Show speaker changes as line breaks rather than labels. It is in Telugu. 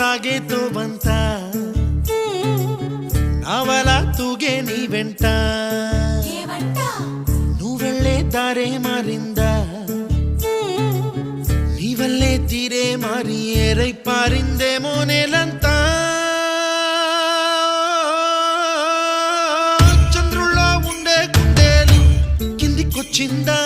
సాగేతో బంత నావలా తూగే నీ వెంట నువ్వెళ్ళే దారే మారిందా నీ వల్లే తీరే మారి ఏరై పారిందేమో నేలంతా చంద్రుల్లో ఉండే గుండెలు కిందికొచ్చిందా